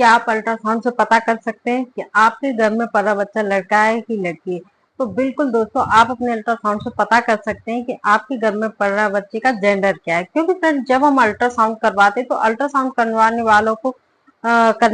क्या आप अल्ट्रासाउंड से पता कर सकते हैं कि आपके घर में पल रहा बच्चा लड़का है कि लड़की है? तो बिल्कुल दोस्तों, आप अपने अल्ट्रासाउंड से पता कर सकते हैं कि आपके घर में पल रहा बच्चे का जेंडर क्या है। क्योंकि फ्रेंड्स, जब हम अल्ट्रासाउंड करवाते हैं तो अल्ट्रासाउंड करने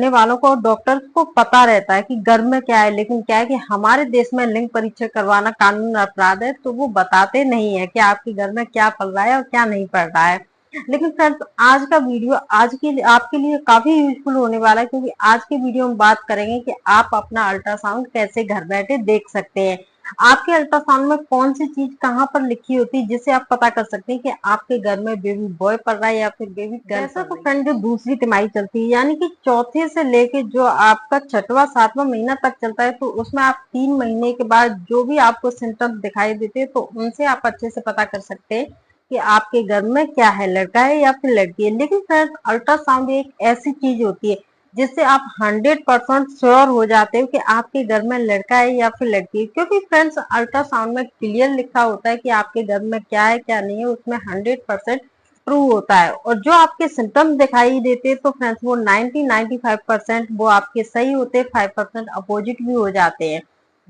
वालों को, डॉक्टर्स को पता रहता है कि घर में क्या है। लेकिन क्या है कि हमारे देश में लिंग परीक्षण करवाना कानून अपराध है, तो वो बताते नहीं है कि आपके घर में क्या पल रहा है और क्या नहीं पल रहा है। लेकिन फ्रेंड्स, आज का वीडियो आपके लिए काफी यूजफुल होने वाला है, क्योंकि आज के वीडियो में बात करेंगे कि आप अपना अल्ट्रासाउंड कैसे घर बैठे देख सकते हैं। आपके अल्ट्रासाउंड में कौन सी चीज कहाँ पर लिखी होती है जिससे आप पता कर सकते हैं कि आपके घर में बेबी बॉय पल रहा है या फिर बेबी गर्ल। ऐसा तो फ्रेंड, जो दूसरी तिमाही चलती है, यानी कि चौथे से लेके जो आपका छठवां सातवां महीना तक चलता है, तो उसमें आप 3 महीने के बाद जो भी आपको सिम्टम्स दिखाई देते हैं, तो उनसे आप अच्छे से पता कर सकते हैं कि आपके घर में क्या है, लड़का है या फिर लड़की है। लेकिन फ्रेंड्स, अल्ट्रासाउंड एक ऐसी चीज होती है जिससे आप 100% श्योर हो जाते हो कि आपके घर में लड़का है या फिर लड़की है। क्योंकि फ्रेंड्स, अल्ट्रासाउंड में क्लियर लिखा होता है कि आपके घर में क्या है क्या नहीं है, उसमें 100% प्रूव होता है। और जो आपके सिम्टम्स दिखाई देते हैं, तो फ्रेंड्स वो 95% वो आपके सही होते हैं, 5% अपोजिट भी हो जाते हैं।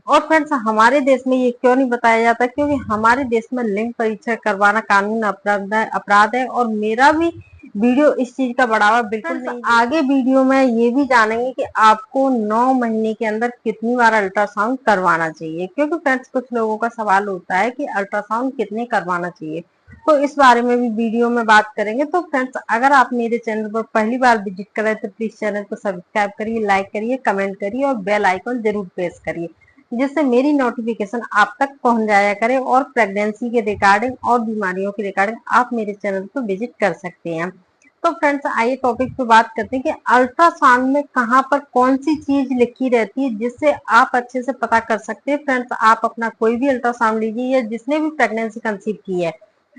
और फ्रेंड्स, हमारे देश में ये क्यों नहीं बताया जाता? क्योंकि हमारे देश में लिंग परीक्षण करवाना कानून अपराध है। और मेरा भी वीडियो इस चीज का बढ़ावा बिल्कुल नहीं। आगे वीडियो में ये भी जानेंगे कि आपको 9 महीने के अंदर कितनी बार अल्ट्रासाउंड करवाना चाहिए। क्योंकि फ्रेंड्स, कुछ लोगों का सवाल होता है कि अल्ट्रासाउंड कितने करवाना चाहिए, तो इस बारे में भी वीडियो में बात करेंगे। तो फ्रेंड्स, अगर आप मेरे चैनल पर पहली बार विजिट कर रहे हैं तो प्लीज चैनल को सब्सक्राइब करिए, लाइक करिए, कमेंट करिए और बेल आइकन जरूर प्रेस करिए, जिससे मेरी नोटिफिकेशन आप तक पहुंच जाया करे। और प्रेगनेंसी के रिगार्डिंग और बीमारियों के रिगार्डिंग आप मेरे चैनल को विजिट कर सकते हैं। तो फ्रेंड्स, आइए टॉपिक पे बात करते हैं कि अल्ट्रासाउंड में कहाँ पर कौन सी चीज लिखी रहती है जिससे आप अच्छे से पता कर सकते हैं। फ्रेंड्स, आप अपना कोई भी अल्ट्रासाउंड लीजिए, या जिसने भी प्रेगनेंसी कंसीव की है,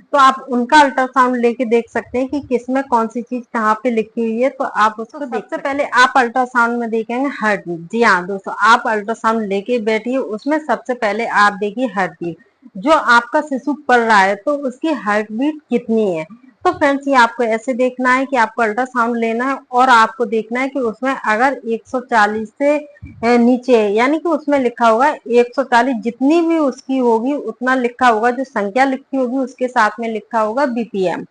तो आप उनका अल्ट्रासाउंड लेके देख सकते हैं कि किसमें कौन सी चीज कहाँ पे लिखी हुई है, तो आप उसको सबसे पहले आप अल्ट्रासाउंड में देखेंगे हार्ट बीट। जी हाँ दोस्तों, आप अल्ट्रासाउंड लेके बैठिए, उसमें सबसे पहले आप देखिए हार्ट बीट। जो आपका शिशु पल रहा है तो उसकी हार्ट बीट कितनी है। तो फ्रेंड्स, ये आपको ऐसे देखना है कि आपको अल्ट्रासाउंड लेना है और आपको देखना है कि उसमें अगर 140 से नीचे, यानी कि उसमें लिखा होगा 140, जितनी भी उसकी होगी उतना लिखा होगा, जो संख्या लिखी होगी उसके साथ में लिखा होगा बीपीएम,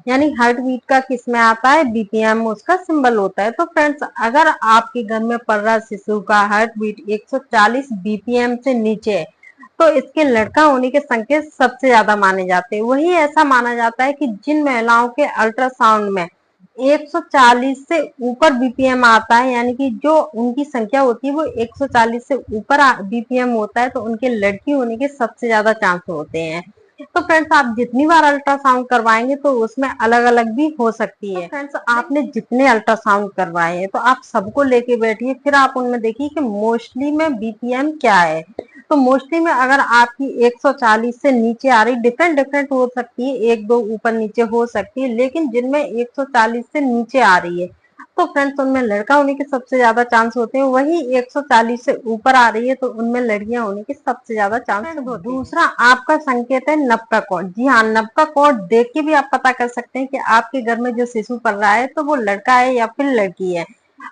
यानी हार्ट बीट का किस में आता है, बीपीएम उसका सिंबल होता है। तो फ्रेंड्स, अगर आपके घर में पल रहा शिशु का हार्ट बीट 140 बीपीएम से नीचे है, तो इसके लड़का होने के संकेत सबसे ज्यादा माने जाते हैं। वही ऐसा माना जाता है कि जिन महिलाओं के अल्ट्रासाउंड में 140 से ऊपर बीपीएम आता है, यानी कि जो उनकी संख्या होती है वो 140 से ऊपर बीपीएम होता है, तो उनके लड़की होने के सबसे ज्यादा चांस होते हैं। तो फ्रेंड्स, आप जितनी बार अल्ट्रासाउंड करवाएंगे तो उसमें अलग अलग भी हो सकती है। तो फ्रेंड्स, आपने जितने अल्ट्रासाउंड करवाए हैं तो आप सबको लेके बैठिए, फिर आप उनमें देखिए कि मोस्टली में बीपीएम क्या है। तो मोस्टली में अगर आपकी 140 से नीचे आ रही, डिफरेंट हो सकती है, एक दो ऊपर नीचे हो सकती है, लेकिन जिनमें 140 से नीचे आ रही है, तो फ्रेंड्स उनमें लड़का होने के सबसे ज्यादा चांस होते हैं। वही 140 से ऊपर आ रही है तो उनमें लड़कियां होने के सबसे ज्यादा चांस होते हैं। दूसरा आपका संकेत है नब्का कोड। जी हाँ, नब्का कोड देख के भी आप पता कर सकते हैं कि आपके घर में जो शिशु पल रहा है तो वो लड़का है या फिर लड़की है।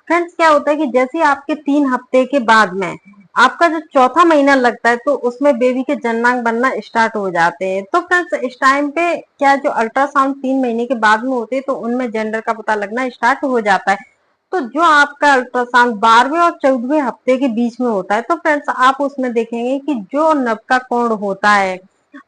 फ्रेंड्स, क्या होता है कि जैसे आपके 3 हफ्ते के बाद में आपका जो चौथा महीना लगता है, तो उसमें बेबी के जन्मांग बनना स्टार्ट हो जाते हैं। तो फ्रेंड्स, इस टाइम पे क्या, जो अल्ट्रासाउंड 3 महीने के बाद में होते हैं, तो उनमें जेंडर का पता लगना स्टार्ट हो जाता है। तो जो आपका अल्ट्रासाउंड 12वें और 14वें हफ्ते के बीच में होता है, तो फ्रेंड्स आप उसमें देखेंगे कि जो नवका कोण होता है,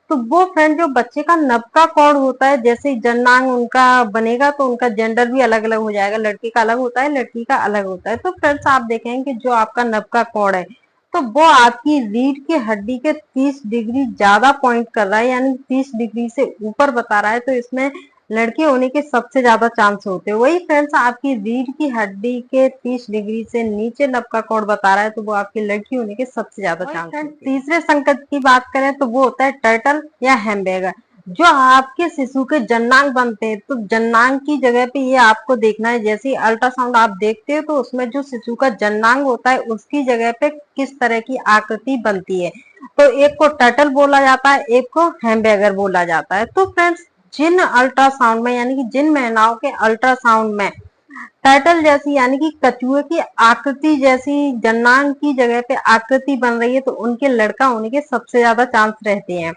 तो वो फ्रेंड जो बच्चे का नवका कोण होता है, जैसे जन्मांग उनका बनेगा तो उनका जेंडर भी अलग अलग हो जाएगा। लड़के का अलग होता है, लड़की का अलग होता है। तो फ्रेंड्स, आप देखेंगे कि जो आपका नवका कोण है, तो वो आपकी रीढ़ की हड्डी के 30 डिग्री ज्यादा पॉइंट कर रहा है, यानी 30 डिग्री से ऊपर बता रहा है, तो इसमें लड़के होने के सबसे ज्यादा चांस होते हैं। वही फ्रेंड्स, आपकी रीढ़ की हड्डी के 30 डिग्री से नीचे नब का कोण बता रहा है, तो वो आपकी लड़की होने के सबसे ज्यादा चांस होते हैं। तीसरे संकट की बात करें तो वो होता है टर्टल या हैमबर्गर। जो आपके शिशु के जन्नांग बनते हैं, तो जन्नांग की जगह पे ये आपको देखना है, जैसे अल्ट्रासाउंड आप देखते हो तो उसमें जो शिशु का जन्नांग होता है उसकी जगह पे किस तरह की आकृति बनती है। तो एक को टर्टल बोला जाता है, एक को हैमबर्गर बोला जाता है। तो फ्रेंड्स, जिन अल्ट्रासाउंड में, यानी कि जिन महिलाओं के अल्ट्रासाउंड में टर्टल जैसी यानी कि कछुए की आकृति जैसी जननांग की जगह पे आकृति बन रही है तो उनके लड़का होने के सबसे ज्यादा चांस रहते हैं।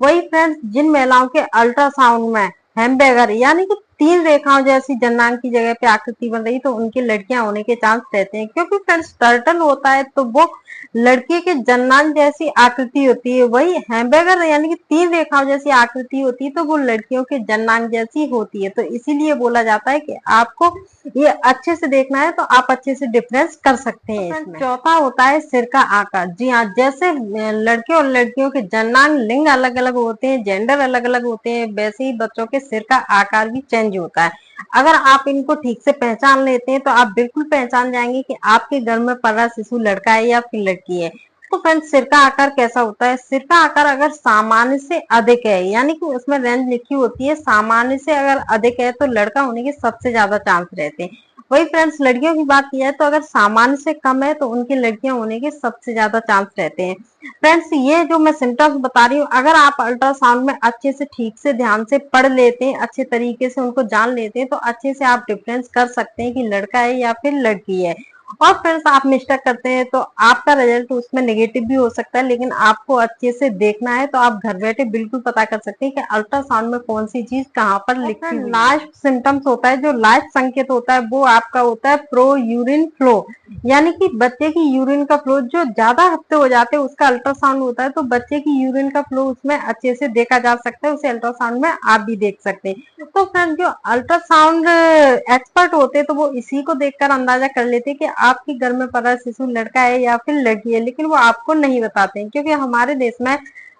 वही फ्रेंड्स, जिन महिलाओं के अल्ट्रासाउंड में हैमबर्गर यानी कि 3 रेखाओं जैसी जननांग की जगह पे आकृति बन रही है तो उनकी लड़कियां होने के चांस रहते हैं, क्योंकि फ्रेंड्स टर्टल होता है तो वो लड़के के जननांग जैसी आकृति होती है, वही हैमबर्गर यानी कि 3 रेखाओं जैसी आकृति होती है तो वो लड़कियों के जननांग जैसी होती है। तो इसीलिए बोला जाता है कि आपको ये अच्छे से देखना है तो आप अच्छे से डिफरेंस कर सकते हैं इसमें। चौथा होता है सिर का आकार। जी हाँ, जैसे लड़के और लड़कियों के जननांग लिंग अलग अलग होते हैं, जेंडर अलग अलग होते हैं, वैसे ही बच्चों के सिर का आकार भी चेंज होता है। अगर आप इनको ठीक से पहचान लेते हैं तो आप बिल्कुल पहचान जाएंगे कि आपके घर में पल रहा शिशु लड़का है या फिर लड़की है। तो फ्रेंड्स, सिर का आकार कैसा होता है? सिर का आकार अगर सामान्य से अधिक है यानी कि उसमें रेंज लिखी होती है, सामान्य से अगर अधिक है तो लड़का होने के सबसे ज्यादा चांस रहते हैं। वही फ्रेंड्स, लड़कियों की बात की जाए तो अगर सामान्य से कम है तो उनकी लड़कियां होने के सबसे ज्यादा चांस रहते हैं। फ्रेंड्स, ये जो मैं सिम्टम्स बता रही हूँ, अगर आप अल्ट्रासाउंड में अच्छे से ठीक से ध्यान से पढ़ लेते हैं, अच्छे तरीके से उनको जान लेते हैं तो अच्छे से आप डिफरेंस कर सकते हैं कि लड़का है या फिर लड़की है। और फ्रेंड्स, आप मिस्टेक करते हैं तो आपका रिजल्ट उसमें नेगेटिव भी हो सकता है, लेकिन आपको अच्छे से देखना है तो आप घर बैठे बिल्कुल पता कर सकते हैं कि अल्ट्रासाउंड में कौन सी चीज कहाँ पर लिखी हुई है। लास्ट सिम्टम्स होता है, जो लास्ट संकेत होता है वो आपका होता है प्रो यूरिन फ्लो, यानी कि बच्चे की यूरिन का फ्लो जो ज्यादा हफ्ते हो जाते हैं उसका अल्ट्रासाउंड होता है तो बच्चे की यूरिन का फ्लो उसमें अच्छे से देखा जा सकता है, उसे अल्ट्रासाउंड में आप भी देख सकते हैं। तो फ्रेंड्स, जो अल्ट्रासाउंड एक्सपर्ट होते हैं तो वो इसी को देखकर अंदाजा कर लेते हैं कि आपके घर में पल रहा शिशु लड़का है या फिर लड़की है, लेकिन वो आपको नहीं बताते हैं क्योंकि हमारे देश में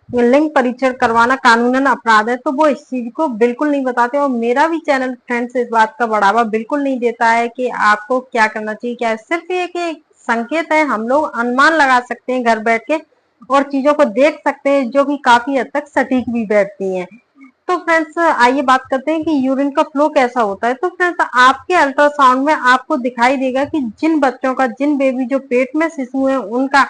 लिंग परीक्षण करवाना कानूनन अपराध है तो वो इस चीज को बिल्कुल नहीं बताते। और मेरा भी चैनल फ्रेंड्स इस बात का बढ़ावा बिल्कुल नहीं देता है कि आपको क्या करना चाहिए, क्या है। सिर्फ ये कि एक संकेत है, हम लोग अनुमान लगा सकते हैं घर बैठ के और चीजों को देख सकते हैं जो कि काफी हद तक सटीक भी बैठती हैं। तो फ्रेंड्स, आइए बात करते हैं कि यूरिन का फ्लो कैसा होता है। तो फ्रेंड्स, आपके अल्ट्रासाउंड में आपको दिखाई देगा कि जिन बच्चों का, जिन बेबी जो पेट में शिशु है उनका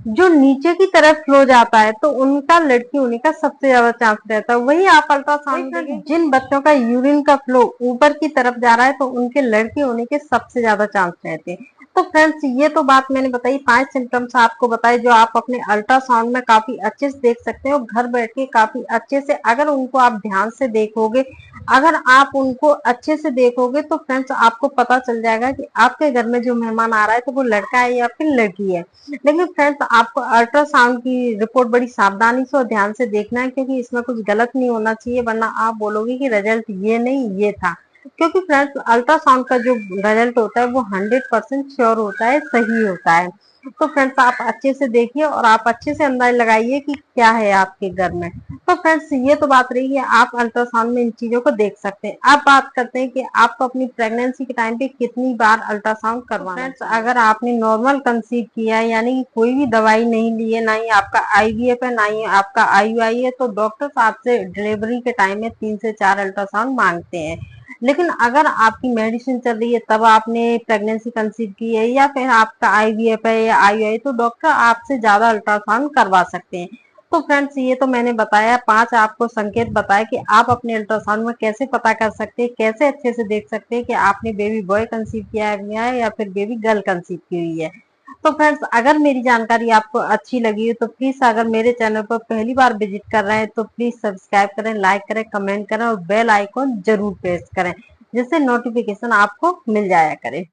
जो नीचे की तरफ फ्लो जाता है तो उनका लड़की होने का सबसे ज्यादा चांस रहता है। वही आप अल्ट्रासाउंड में जिन बच्चों का यूरिन का फ्लो ऊपर की तरफ जा रहा है तो उनके लड़की होने के सबसे ज्यादा चांस रहते हैं। तो फ्रेंड्स, ये तो बात मैंने बताई, 5 सिम्टम्स आपको बताए जो आप अपने अल्ट्रासाउंड में काफी अच्छे से देख सकते हैं और घर बैठ के काफी अच्छे से अगर उनको आप ध्यान से देखोगे, अगर आप उनको अच्छे से देखोगे तो फ्रेंड्स आपको पता चल जाएगा कि आपके घर में जो मेहमान आ रहा है तो वो लड़का है या फिर लड़की है। लेकिन फ्रेंड्स, आपको अल्ट्रासाउंड की रिपोर्ट बड़ी सावधानी से और ध्यान से देखना है क्योंकि इसमें कुछ गलत नहीं होना चाहिए, वरना आप बोलोगे कि रिजल्ट ये नहीं ये था। क्योंकि फ्रेंड्स, अल्ट्रासाउंड का जो रिजल्ट होता है वो 100% श्योर होता है, सही होता है। तो फ्रेंड्स, आप अच्छे से देखिए और आप अच्छे से अंदाजा लगाइए कि क्या है आपके घर में। तो फ्रेंड्स, ये तो बात रही है, आप अल्ट्रासाउंड में इन चीजों को देख सकते हैं। अब बात करते हैं कि आपको अपनी प्रेगनेंसी के टाइम पे कितनी बार अल्ट्रासाउंड करवाना है। फ्रेंड्स, अगर आपने नॉर्मल कंसीव किया है यानी कि कोई भी दवाई नहीं ली है, ना ही आपका आईवीएफ है, ना ही आपका आईयूआई है, तो डॉक्टर्स आपसे डिलीवरी के टाइम में 3 से 4 अल्ट्रासाउंड मांगते हैं। लेकिन अगर आपकी मेडिसिन चल रही है तब आपने प्रेगनेंसी कंसीव की है या फिर आपका आईवीएफ है या आईयूआई, तो डॉक्टर आपसे ज्यादा अल्ट्रासाउंड करवा सकते हैं। तो फ्रेंड्स, ये तो मैंने बताया, 5 आपको संकेत बताया कि आप अपने अल्ट्रासाउंड में कैसे पता कर सकते हैं, कैसे अच्छे से देख सकते हैं कि आपने बेबी बॉय कंसीव किया है या फिर बेबी गर्ल कंसीव की हुई है। तो फ्रेंड्स, अगर मेरी जानकारी आपको अच्छी लगी है तो प्लीज, अगर मेरे चैनल पर पहली बार विजिट कर रहे हैं तो प्लीज सब्सक्राइब करें, लाइक करें, कमेंट करें और बेल आइकॉन जरूर प्रेस करें जिससे नोटिफिकेशन आपको मिल जाया करे।